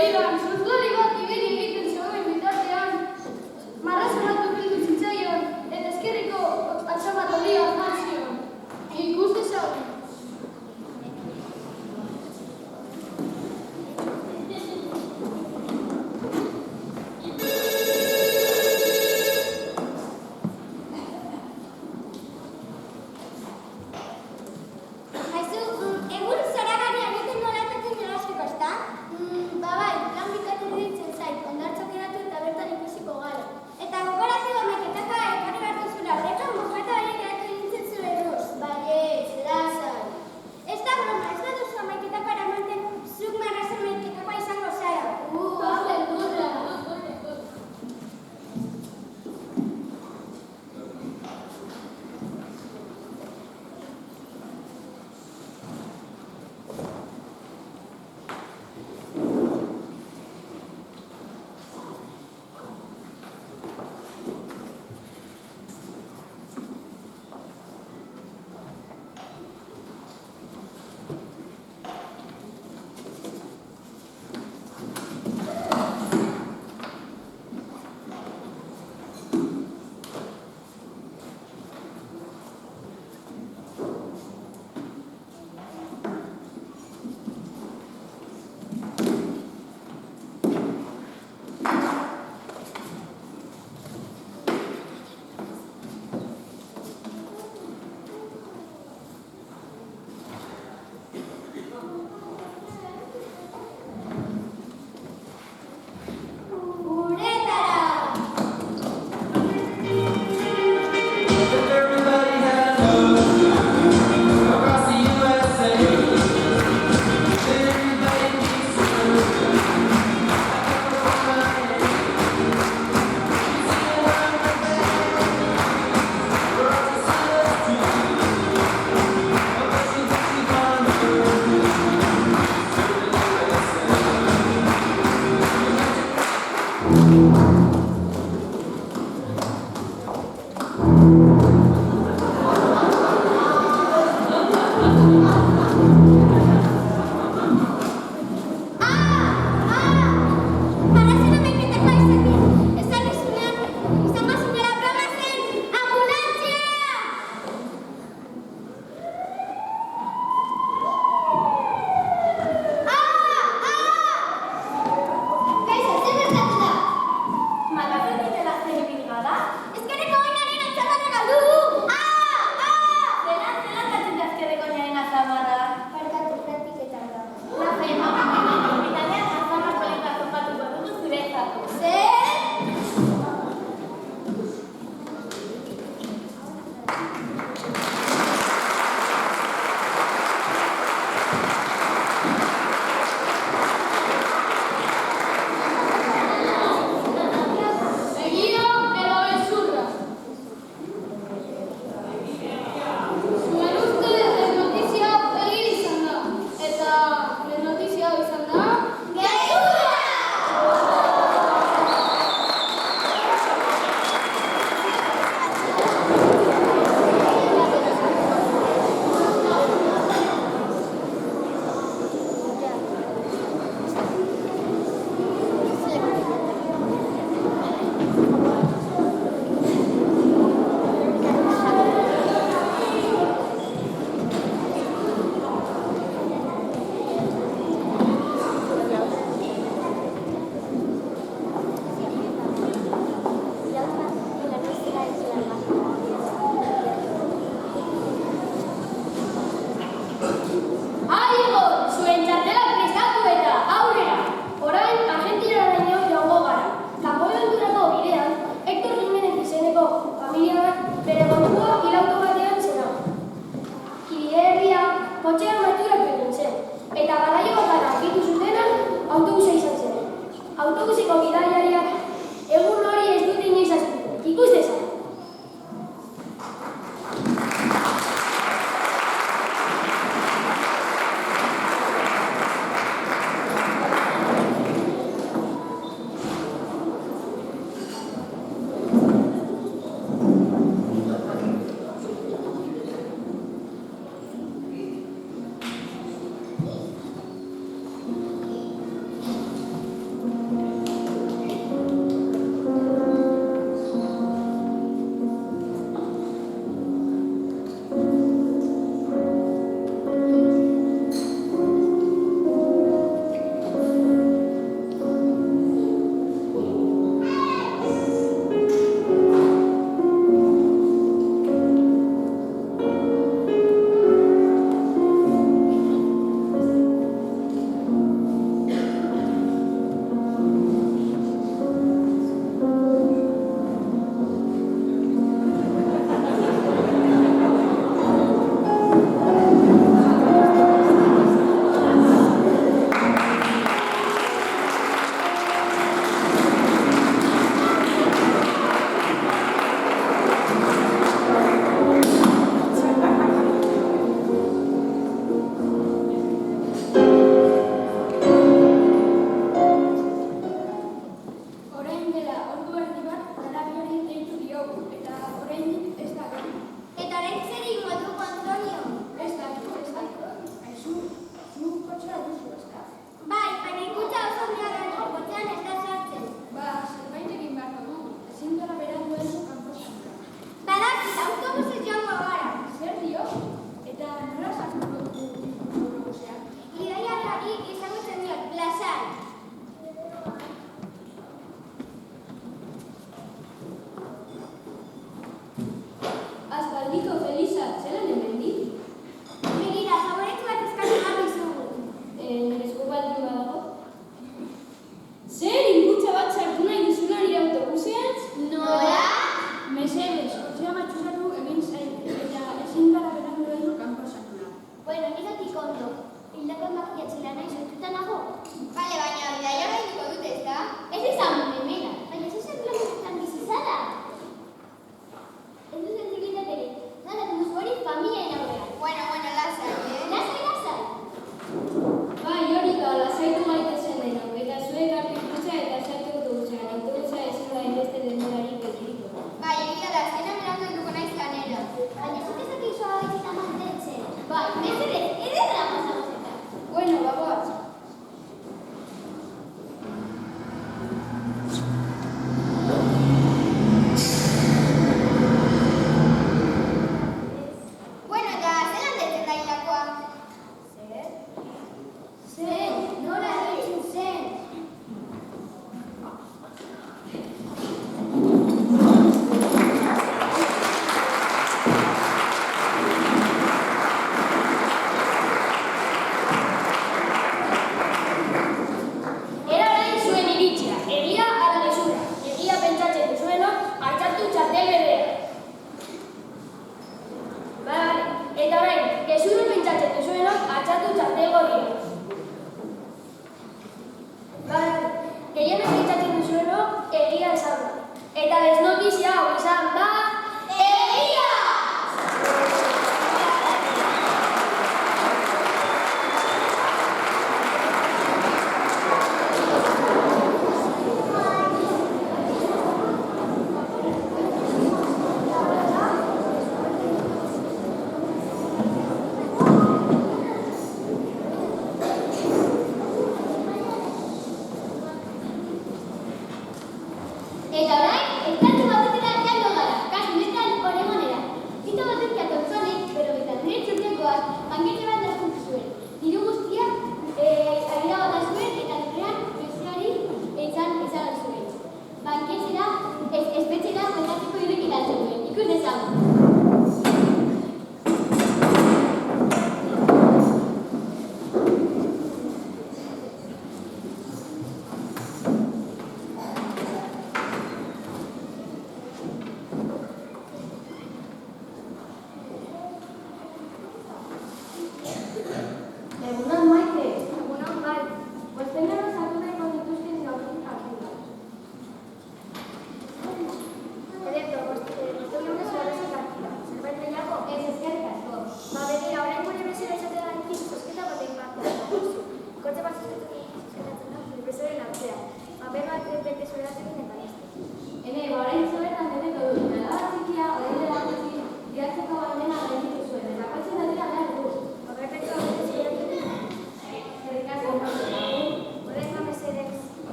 Floridan, zuzlari bat ibili egiten zegoen bitartean, marrazonatu bildu zitzaion, eta eskerriko atxamat horria eman zion. Ikus dezagun. Aspaldiko Felisa, zelan hemendik? Begira, faboretu bat eskatzen bat izugu. Nire esku baldin badago? Zer, ingutsa bat sartu nahi duzuna nire autobusean? Nora? Mesedez, kotxea matxusatu egin zain, eta ezin gara berandu edo kanpo sakula. Bueno, niretik ondo. Hildako makiatzela nahi sortuta nago. Bale, baina bidaia gaindiko dute, ezta?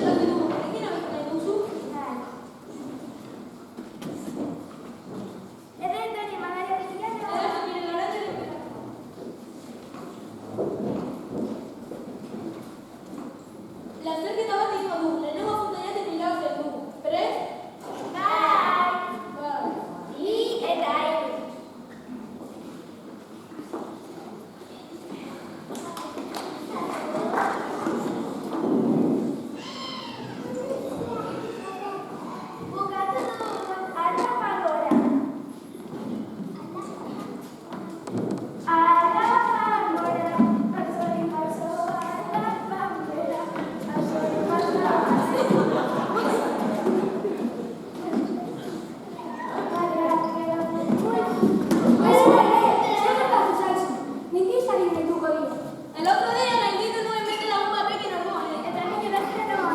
esan dugu, egin abestu nahi duzu? Doni, Magaria Villano. Mire, Lorente. Lasterketa bat izango du, lehenengo fontainatik irabazen du. Prest? Bai. Bai. Bi eta hiru. Bukatu dugu, aldapa gora. Aldapa gora, pasori paso, aldapa gora, pasori El otro día gainditu nuen beste lagun batekin orduan, Eta nik erazkenoa.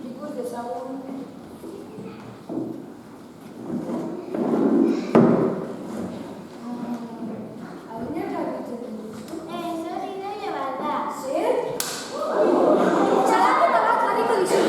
ikus dezagun. Adinak garbitzen duzu? Hori ideia bat da. Zer? Txalaketa bat jarriko dizut.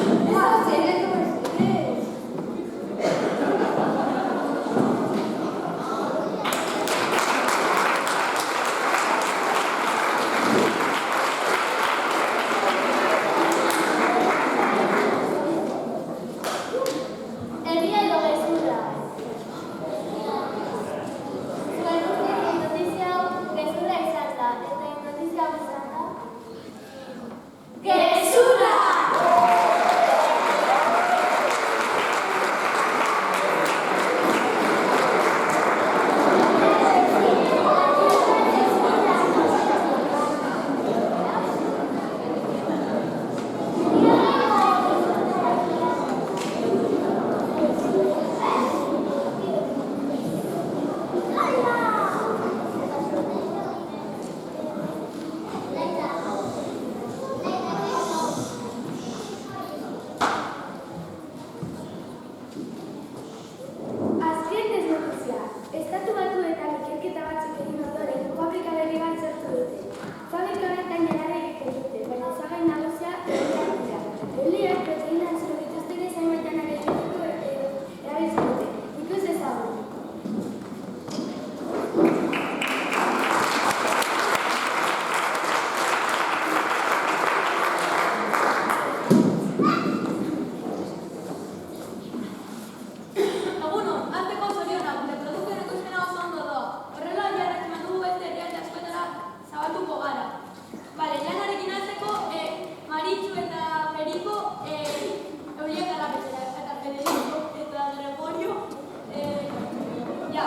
Egia edo gezurra. Zuen ustez, notizia hau gezurra izan da. Eta notizia hau izan da. Gezurra! Azken desnotizia. Estatu Batuetan ikerketa batzuk egin ondoren, fabrika berri bat sortu dute. Fabrika honetan janari egiten dute, baina osagai nagusia euliak dira. Euliak proteina asko dituzten zenbait janari egiteko erabiltzen dute. Ikus dezagun. Egunon, hasteko zorionak, gure produktuen ekoizpena oso ondo doa. Horrela, jarraitzen dugu beste herrialde askotara zabalduko gara. Bale, lanarekin hasteko, Maritxu eta Periko, Euliak Arrapetxera, eta Federico eta Gregorio, ja.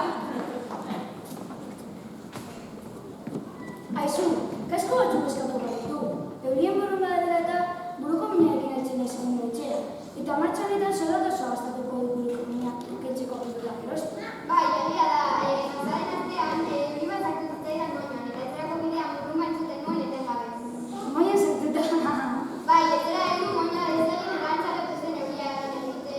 Aizu, kasko batzuk eskatu baditu. Eurien borroka dela eta buruko minarekin altzen izan etxera. Eta martxa honetan soldata oso gastatuko du buruko minak kentzeko kontrolak erostu. Bai, egia da. Zaren artean, hori bat hartu zitzaidan moinoan, eta ezerako bidea murrun entzuten nuen eten gabe. Moia zertuta. Bai, ezera egun moinoa ez egin erantzaratu zen euria eraten dute.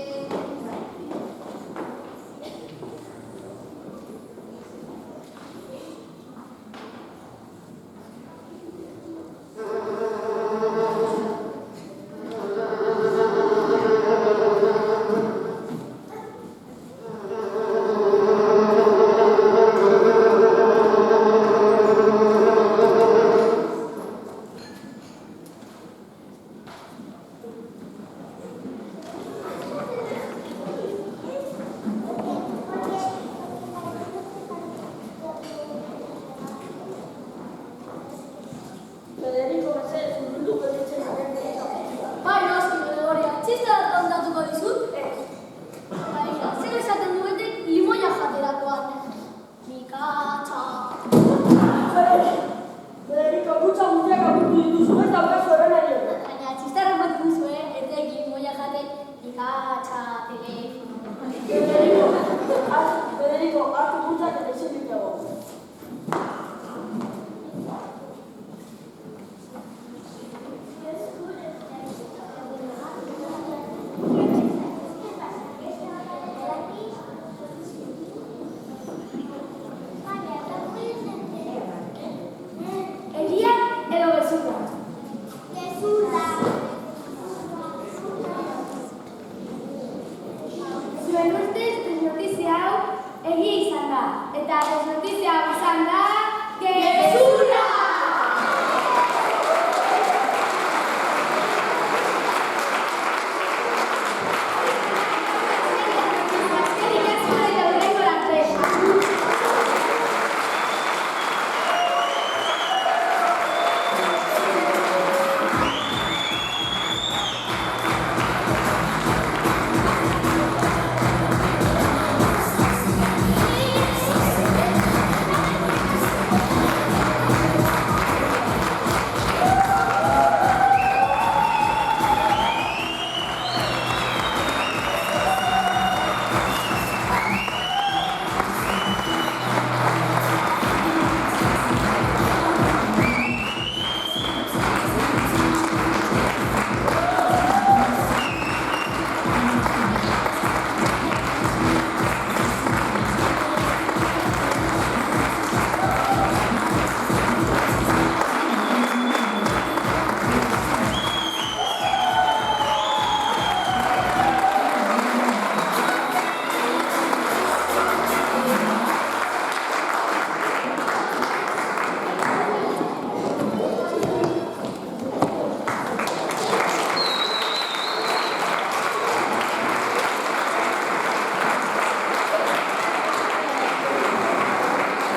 Federico, kutsa guztiak apurtu dituzu, ez daukazu horren ari. Baina txistarra bat duzu, etekin moia jaten ikatxa, telefono. Federico, hartu kutsak eta izan ditago. Egia edo gezurra? Zuen ustez, desnotizia hau egia izan da, eta desnotizia